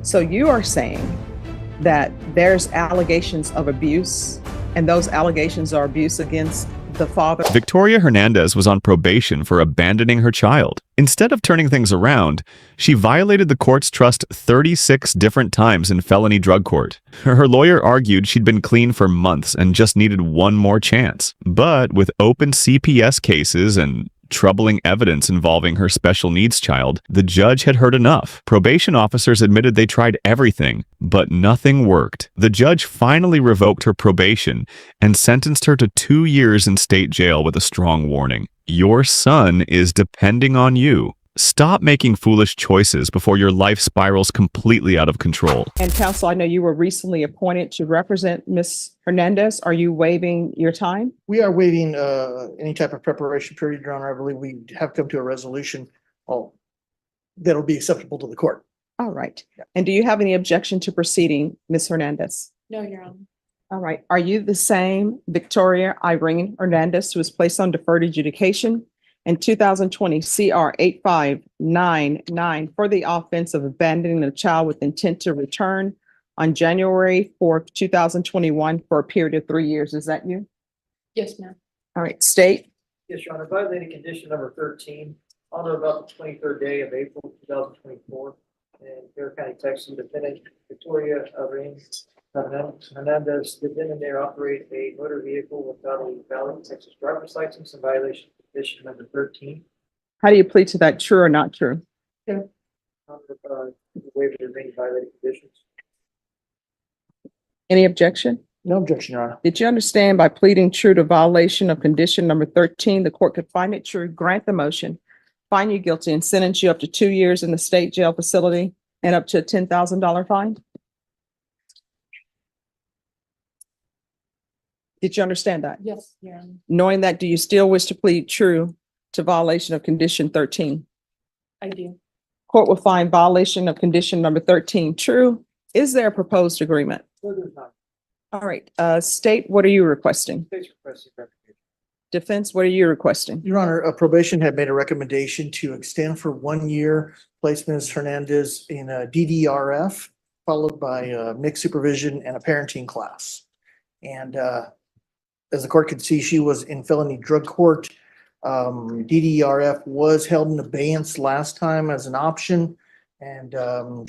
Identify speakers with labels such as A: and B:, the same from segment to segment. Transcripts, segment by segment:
A: So you are saying that there's allegations of abuse, and those allegations are abuse against the father?
B: Victoria Hernandez was on probation for abandoning her child. Instead of turning things around, she violated the court's trust 36 different times in felony drug court. Her lawyer argued she'd been clean for months and just needed one more chance. But with open CPS cases and troubling evidence involving her special needs child, the judge had heard enough. Probation officers admitted they tried everything, but nothing worked. The judge finally revoked her probation and sentenced her to 2 years in state jail with a strong warning. Your son is depending on you. Stop making foolish choices before your life spirals completely out of control.
A: And counsel, I know you were recently appointed to represent Ms. Hernandez. Are you waiving your time?
C: We are waiving any type of preparation period, Your Honor. I believe we have come to a resolution that'll be acceptable to the court.
A: All right. And do you have any objection to proceeding, Ms. Hernandez?
D: No, Your Honor.
A: All right. Are you the same Victoria Irene Hernandez who was placed on deferred adjudication in 2020 CR 8599 for the offense of abandoning a child with intent to return on January 4th, 2021 for a period of 3 years? Is that you?
D: Yes, ma'am.
A: All right. State.
E: Yes, Your Honor, violating condition number 13 on or about the 23rd day of April 2024 in Harris County, Texas. Defendant Victoria Hernandez did then and there operate a motor vehicle without a valid Texas driver's license in violation of condition number 13.
A: How do you plead to that? True or not true?
E: Waiver of any violated conditions.
A: Any objection?
C: No objection, Your Honor.
A: Did you understand by pleading true to violation of condition number 13, the court could find it true, grant the motion, find you guilty, and sentence you up to 2 years in the state jail facility and up to a $10,000 fine? Did you understand that?
D: Yes, Your Honor.
A: Knowing that, do you still wish to plead true to violation of condition 13?
D: I do.
A: Court will find violation of condition number 13 true. Is there a proposed agreement?
E: So there's not.
A: All right, state, what are you requesting?
E: State's requesting revocation.
A: Defense, what are you requesting?
C: Your Honor, probation had made a recommendation to extend for 1 year place Ms. Hernandez in a DDRF, followed by mixed supervision and a parenting class. And as the court could see, she was in felony drug court. DDRF was held in abeyance last time as an option, and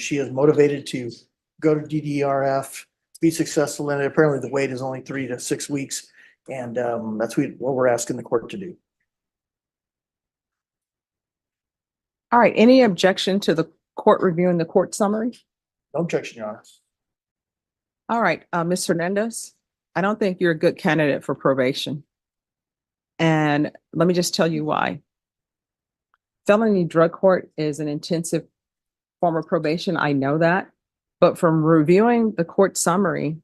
C: she is motivated to go to DDRF, be successful in it. Apparently the wait is only 3 to 6 weeks, and that's what we're asking the court to do.
A: All right, any objection to the court reviewing the court summary?
C: No objection, Your Honor.
A: All right, Ms. Hernandez, I don't think you're a good candidate for probation. And let me just tell you why. Felony drug court is an intensive form of probation. I know that. But from reviewing the court summary,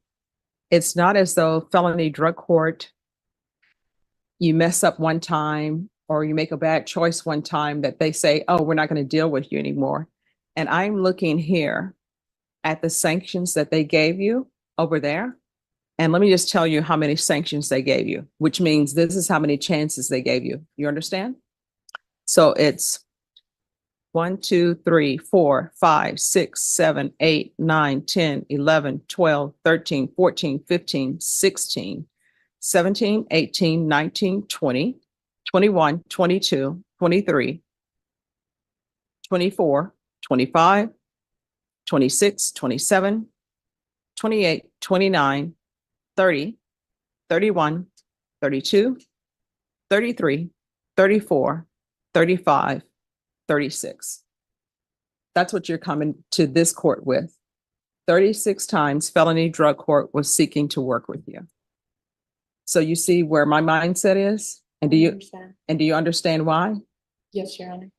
A: it's not as though felony drug court, you mess up one time or you make a bad choice one time that they say, oh, we're not going to deal with you anymore. And I'm looking here at the sanctions that they gave you over there. And let me just tell you how many sanctions they gave you, which means this is how many chances they gave you. You understand? So it's 1, 2, 3, 4, 5, 6, 7, 8, 9, 10, 11, 12, 13, 14, 15, 16, 17, 18, 19, 20, 21, 22, 23, 24, 25, 26, 27, 28, 29, 30, 31, 32, 33, 34, 35, 36. That's what you're coming to this court with. 36 times felony drug court was seeking to work with you. So you see where my mindset is? And do you understand why?
D: Yes, Your Honor.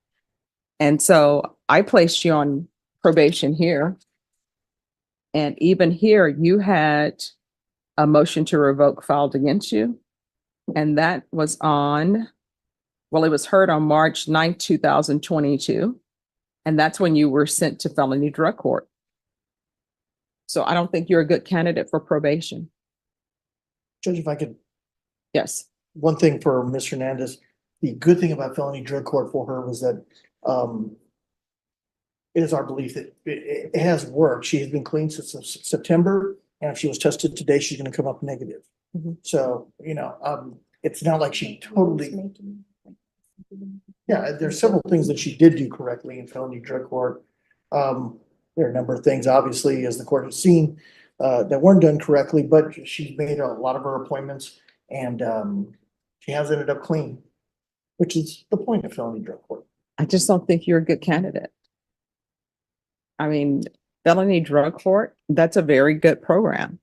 A: And so I placed you on probation here. And even here, you had a motion to revoke filed against you. And that was on, well, it was heard on March 9th, 2022. And that's when you were sent to felony drug court. So I don't think you're a good candidate for probation.
C: Judge, if I could,
A: Yes.
C: one thing for Ms. Hernandez, the good thing about felony drug court for her was that it is our belief that it has worked. She has been clean since September, and if she was tested today, she's gonna come up negative.
A: Mhm.
C: So, it's not like she totally, yeah, there's several things that she did do correctly in felony drug court. There are a number of things, obviously, as the court has seen, that weren't done correctly, but she's made a lot of her appointments and, she has ended up clean, which is the point of felony drug court.
A: I just don't think you're a good candidate. I mean, felony drug court, that's a very good program.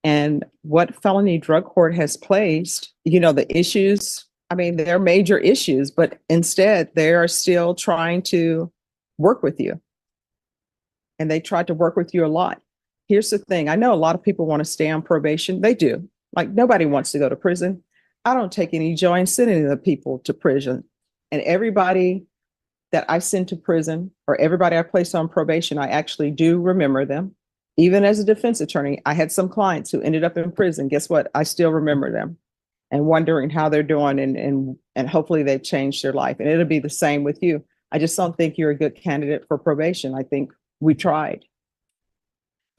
A: And what felony drug court has placed, the issues, I mean, they're major issues, but instead they are still trying to work with you. And they tried to work with you a lot. Here's the thing. I know a lot of people want to stay on probation. They do. Like nobody wants to go to prison. I don't take any joy in sending the people to prison. And everybody that I send to prison or everybody I place on probation, I actually do remember them. Even as a defense attorney, I had some clients who ended up in prison. Guess what? I still remember them and wondering how they're doing and hopefully they've changed their life. And it'll be the same with you. I just don't think you're a good candidate for probation. I think we tried.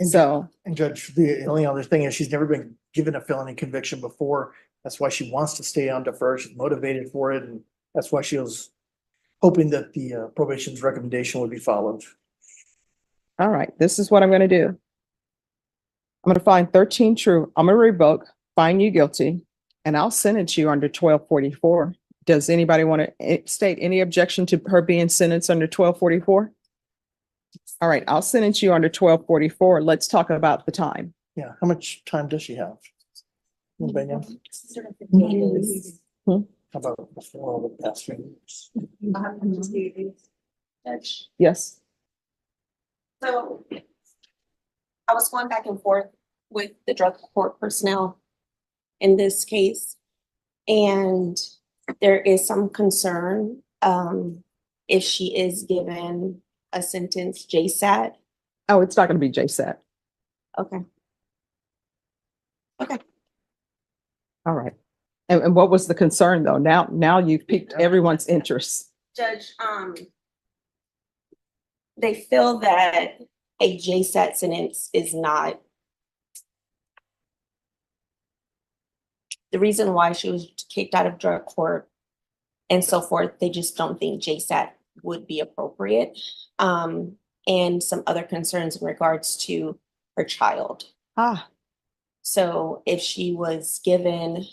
A: So,
C: And Judge, the only other thing is she's never been given a felony conviction before. That's why she wants to stay on defer. She's motivated for it. And that's why she was hoping that the probation's recommendation would be followed.
A: all right, this is what I'm going to do. I'm going to find 13 true. I'm going to revoke, find you guilty, and I'll sentence you under 1244. Does anybody want to state any objection to her being sentenced under 1244? All right, I'll sentence you under 1244. Let's talk about the time.
C: Yeah, how much time does she have? Anybody know?
A: Hmm?
C: How about before all the past 3 years?
F: Judge,
A: Yes.
F: so I was going back and forth with the drug court personnel in this case. And there is some concern, if she is given a sentence JSAT.
A: Oh, it's not going to be JSAT.
F: Okay.
A: All right. And what was the concern though? Now you've piqued everyone's interest.
F: Judge, they feel that a JSAT sentence is not the reason why she was kicked out of drug court and so forth. They just don't think JSAT would be appropriate. And some other concerns in regards to her child. So if she was given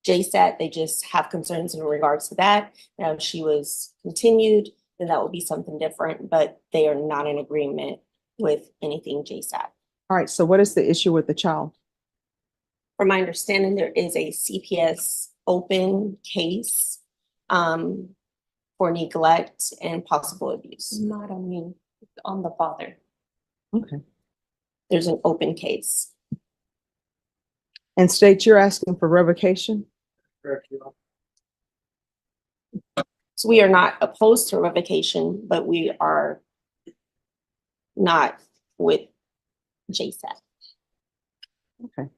F: JSAT, they just have concerns in regards to that. Now, if she was continued, then that would be something different, but they are not in agreement with anything JSAT.
A: All right. So what is the issue with the child?
F: From my understanding, there is a CPS open case for neglect and possible abuse.
D: Not on me, on the father.
A: Okay.
F: There's an open case.
A: And state you're asking for revocation?
E: Correct, Your Honor.
F: So we are not opposed to revocation, but we are not with JSAT.
A: Okay.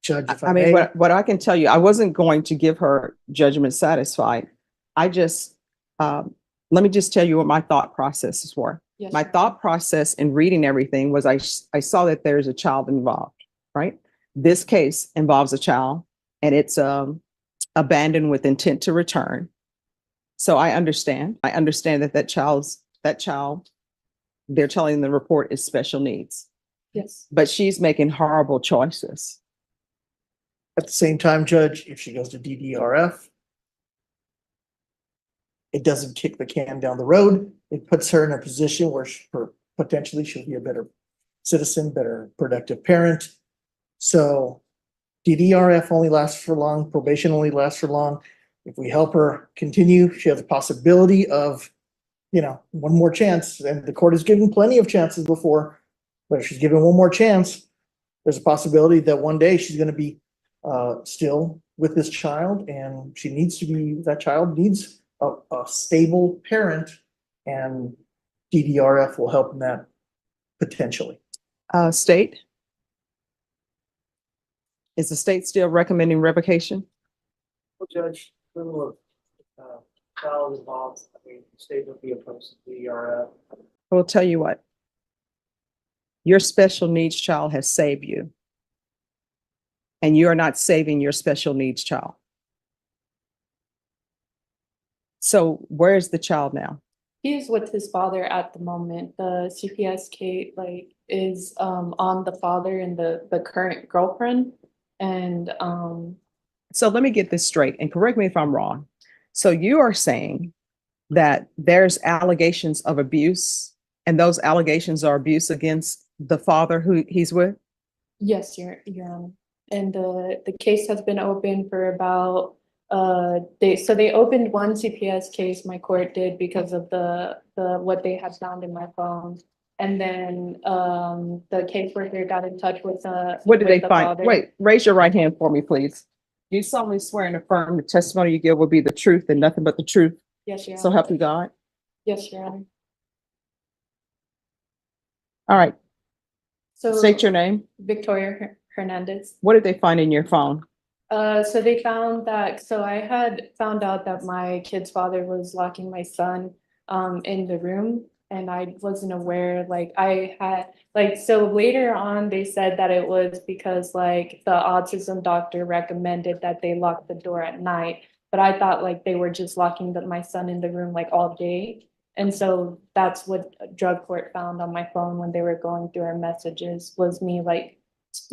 C: Judge, if
A: I
C: I
A: mean,
C: may,
A: what I can tell you, I wasn't going to give her judgment satisfied. I just, let me just tell you what my thought processes were.
D: Yes,
A: My
D: Your
A: thought process in reading everything was I saw that there's a child involved, right? This case involves a child and it's abandoned with intent to return. So I understand that child, they're telling the report is special needs,
D: Yes.
A: but she's making horrible choices.
C: at the same time, Judge, if she goes to DDRF, it doesn't kick the can down the road. It puts her in a position where potentially she'll be a better citizen, better productive parent. So DDRF only lasts for long, probation only lasts for long. If we help her continue, she has a possibility of, one more chance. And the court has given plenty of chances before, but if she's given one more chance, there's a possibility that one day she's going to be still with this child, and that child needs a stable parent, and DDRF will help in that potentially.
A: State? Is the state still recommending revocation?
E: Well, Judge, criminal child involved, I mean, the state would be opposed to DDRF.
A: I will tell you what. Your special needs child has saved you. And you are not saving your special needs child. So where is the child now?
D: He is with his father at the moment. The CPS case is on the father and the current girlfriend. And
A: So let me get this straight and correct me if I'm wrong. So you are saying that there's allegations of abuse and those allegations are abuse against the father who he's with?
D: yes, Your Honor. And the case has been open for about they opened one CPS case, my court did, because of the what they had found in my phone. And then the caseworker got in touch with
A: What did
D: with
A: they
D: the
A: find?
D: father.
A: Wait, raise your right hand for me, please. Do you solemnly swear and affirm the testimony you give will be the truth and nothing but the truth?
D: Yes, Your
A: So
D: Honor.
A: help you God.
D: Yes, Your Honor.
A: All right,
D: So
A: state your name.
D: Victoria Hernandez.
A: What did they find in your phone?
D: So they found that, so I had found out that my kid's father was locking my son in the room, and I wasn't aware, so later on, they said that it was because the autism doctor recommended that they lock the door at night, but I thought they were just locking my son in the room all day. And so that's what drug court found on my phone when they were going through our messages, was me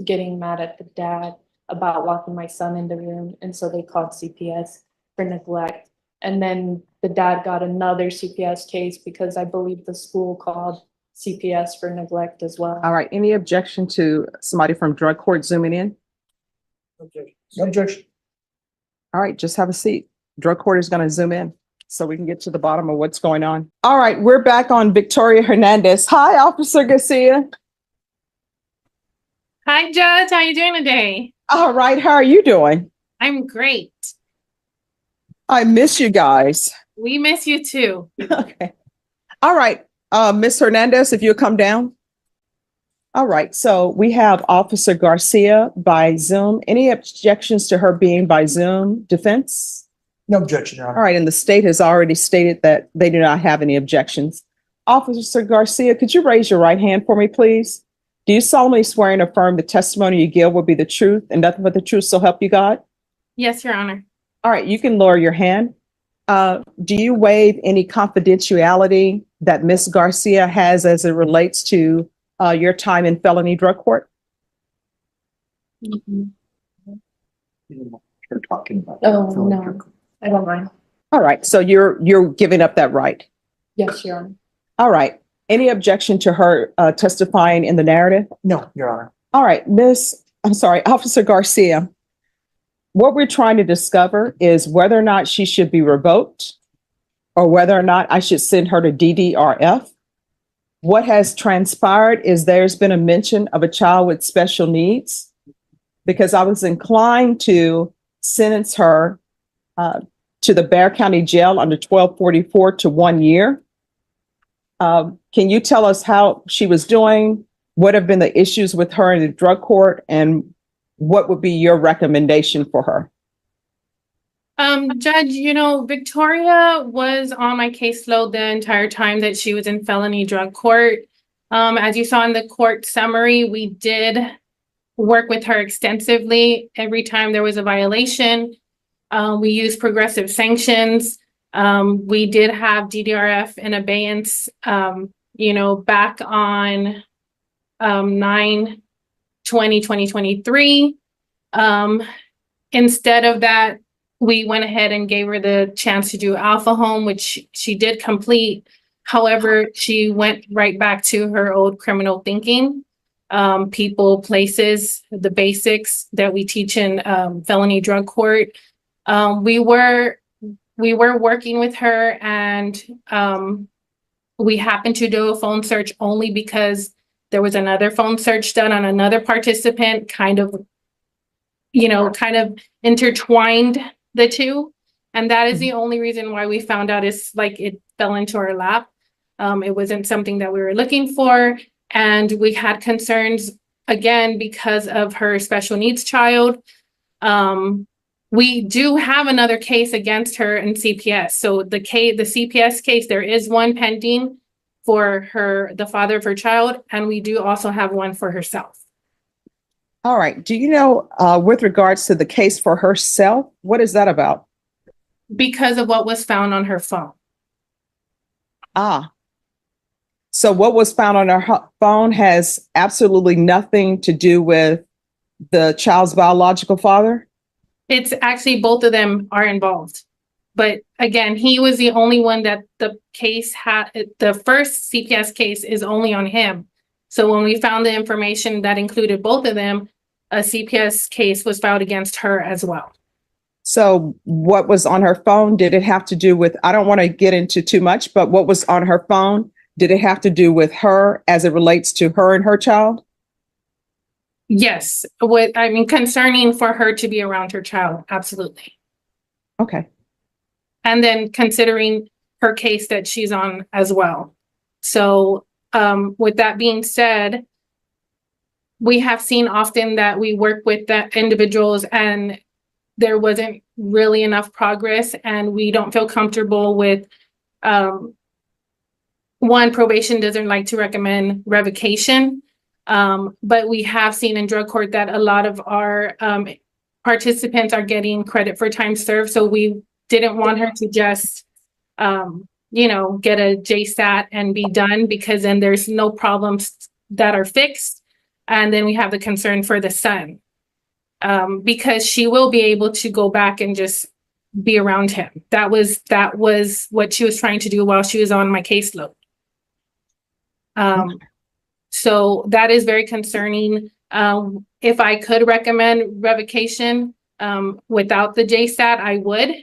D: getting mad at the dad about locking my son in the room, and so they called CPS for neglect. And then the dad got another CPS case because I believe the school called CPS for neglect as well.
A: All right, any objection to somebody from drug court zooming in?
C: No objection.
A: All right, just have a seat. Drug court is going to zoom in so we can get to the bottom of what's going on. All right, we're back on Victoria Hernandez. Hi, Officer Garcia.
G: Hi, Judge. How you doing today?
A: All right, how are you doing?
G: I'm great.
A: I miss you guys.
G: We miss you too.
A: Okay. All right, Miss Hernandez, if you'll come down. All right, so we have Officer Garcia by Zoom. Any objections to her being by Zoom? Defense?
C: No objection, Your
A: All
C: Honor.
A: right, and the state has already stated that they do not have any objections. Officer Garcia, could you raise your right hand for me, please? Do you solemnly swear and affirm the testimony you give will be the truth and nothing but the truth, so help you God?
G: Yes, Your Honor.
A: All right, you can lower your hand. Do you waive any confidentiality that Ms. Garcia has as it relates to your time in felony drug court?
D: Mhm.
C: You're talking about.
D: Oh, no, I don't mind.
A: All right, so you're giving up that right.
D: Yes, Your Honor.
A: All right. Any objection to her testifying in the narrative?
C: No, Your Honor.
A: All right, Officer Garcia. What we're trying to discover is whether or not she should be revoked or whether or not I should send her to DDRF. What has transpired is there's been a mention of a child with special needs because I was inclined to sentence her to the Bexar County Jail under 1244 to 1 year. Can you tell us how she was doing? What have been the issues with her in the drug court, and what would be your recommendation for her?
G: Judge, Victoria was on my caseload the entire time that she was in felony drug court. As you saw in the court summary, we did work with her extensively. Every time there was a violation, we used progressive sanctions. We did have DDRF in abeyance, back on 9/20/2023. Instead of that, we went ahead and gave her the chance to do Alpha Home, which she did complete. However, she went right back to her old criminal thinking, people, places, the basics that we teach in felony drug court. We were working with her, and we happened to do a phone search only because there was another phone search done on another participant, kind of intertwined the two. And that is the only reason why we found out is it fell into our lap. It wasn't something that we were looking for. And we had concerns again because of her special needs child. We do have another case against her in CPS. So the CPS case, there is one pending for the father of her child, and we do also have one for herself.
A: All right. Do you know, with regards to the case for herself, what is that about?
G: Because of what was found on her phone.
A: Ah. So what was found on her phone has absolutely nothing to do with the child's biological father?
G: It's actually both of them are involved. But again, he was the only one that the case had, the first CPS case is only on him. So when we found the information that included both of them, a CPS case was filed against her as well.
A: So what was on her phone? Did it have to do with, I don't want to get into too much, but what was on her phone? Did it have to do with her as it relates to her and her child?
G: Yes, concerning for her to be around her child, absolutely.
A: Okay.
G: And then considering her case that she's on as well. So with that being said, we have seen often that we work with the individuals and there wasn't really enough progress, and we don't feel comfortable with one, probation doesn't like to recommend revocation. But we have seen in drug court that a lot of our participants are getting credit for time served. So we didn't want her to just, get a JSAT and be done, because then there's no problems that are fixed. And then we have the concern for the son, because she will be able to go back and just be around him. That was what she was trying to do while she was on my caseload. So that is very concerning. If I could recommend revocation without the JSAT, I would.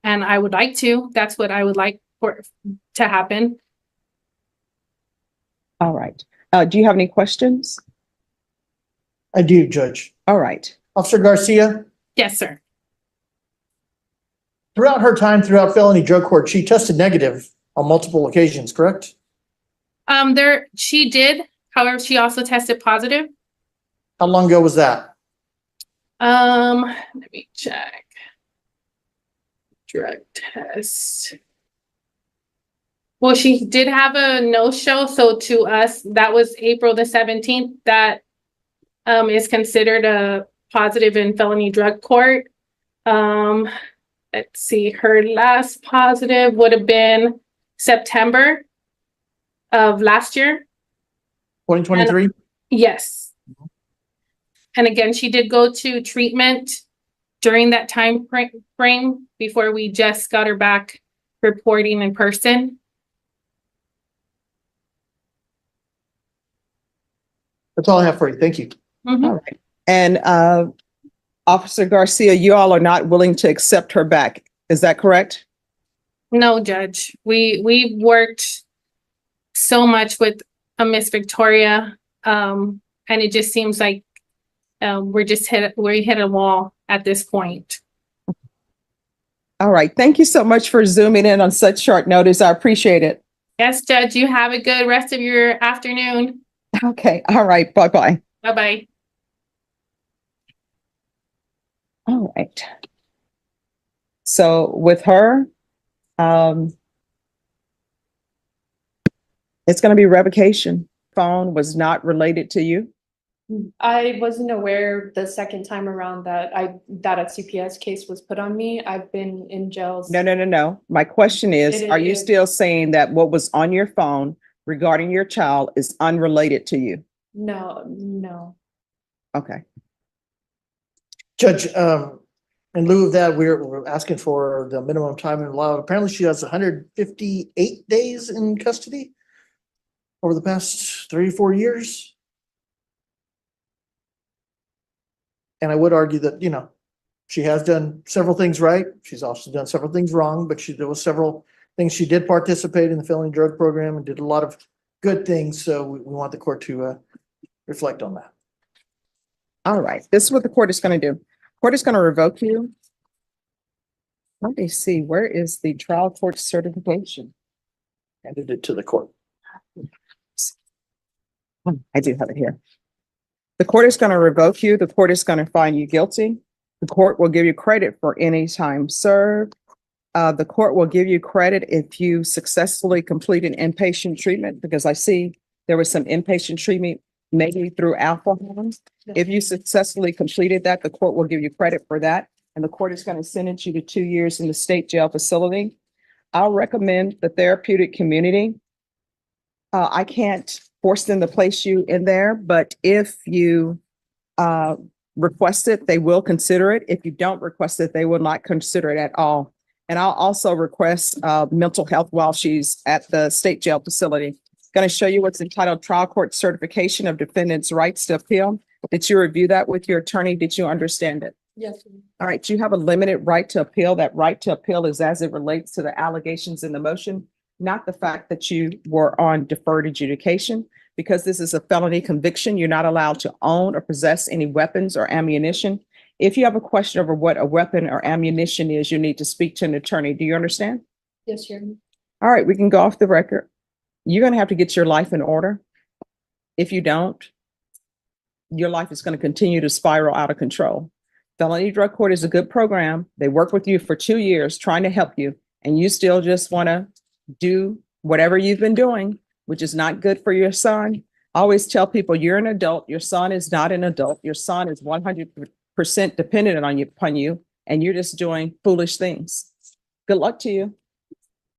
G: And I would like to. That's what I would like to happen.
A: All right. Do you have any questions?
C: I do, Judge.
A: All right.
C: Officer Garcia,
G: Yes, sir.
C: throughout her time throughout felony drug court, she tested negative on multiple occasions, correct?
G: She did. However, she also tested positive.
C: How long ago was that?
G: Let me check. Drug test. Well, she did have a no-show, so to us, that was April the 17th. That is considered a positive in felony drug court. Let's see, her last positive would have been September of last year.
C: 2023?
G: Yes. And again, she did go to treatment during that time frame before we just got her back reporting in person.
C: That's all I have for you. Thank you.
G: Mhm.
A: All right. And Officer Garcia, you all are not willing to accept her back. Is that correct?
G: No, Judge. We worked so much with Miss Victoria, and it just seems like we hit a wall at this point.
A: All right. Thank you so much for zooming in on such short notice. I appreciate it.
G: Yes, Judge. You have a good rest of your afternoon.
A: Okay. All right. Bye-bye.
G: Bye-bye.
A: All right. So with her, it's going to be revocation. Phone was not related to you.
D: I wasn't aware the second time around that a CPS case was put on me. I've been in jails.
A: No. My question is,
D: It
A: are you
D: is-
A: still saying that what was on your phone regarding your child is unrelated to you?
D: No.
A: Okay.
C: Judge, in lieu of that, we're asking for the minimum time in law. Apparently she has 158 days in custody over the past 3 or 4 years. And I would argue that, she has done several things right. She's also done several things wrong, but there was several things. She did participate in the felony drug program and did a lot of good things. So we want the court to reflect on that.
A: All right. This is what the court is going to do. Court is going to revoke you. Let me see. Where is the trial court certification?
C: Handed it to the court.
A: I do have it here. The court is going to revoke you. The court is going to find you guilty. The court will give you credit for any time served. The court will give you credit if you successfully complete an inpatient treatment, because I see there was some inpatient treatment maybe through Alpha Homes. If you successfully completed that, the court will give you credit for that. And the court is going to sentence you to 2 years in the state jail facility. I'll recommend the therapeutic community. I can't force them to place you in there, but if you request it, they will consider it. If you don't request it, they will not consider it at all. And I'll also request mental health while she's at the state jail facility. Going to show you what's entitled Trial Court Certification of Defendant's Rights to Appeal. Did you review that with your attorney? Did you understand it?
D: Yes.
A: All right, you have a limited right to appeal. That right to appeal is as it relates to the allegations in the motion, not the fact that you were on deferred adjudication. Because this is a felony conviction, you're not allowed to own or possess any weapons or ammunition. If you have a question over what a weapon or ammunition is, you need to speak to an attorney. Do you understand?
D: Yes, Your Honor.
A: All right, we can go off the record. You're going to have to get your life in order. If you don't, your life is going to continue to spiral out of control. Felony Drug Court is a good program. They work with you for 2 years trying to help you, and you still just want to do whatever you've been doing, which is not good for your son. I always tell people you're an adult. Your son is not an adult. Your son is 100% dependent on you, upon you, and you're just doing foolish things. Good luck to you.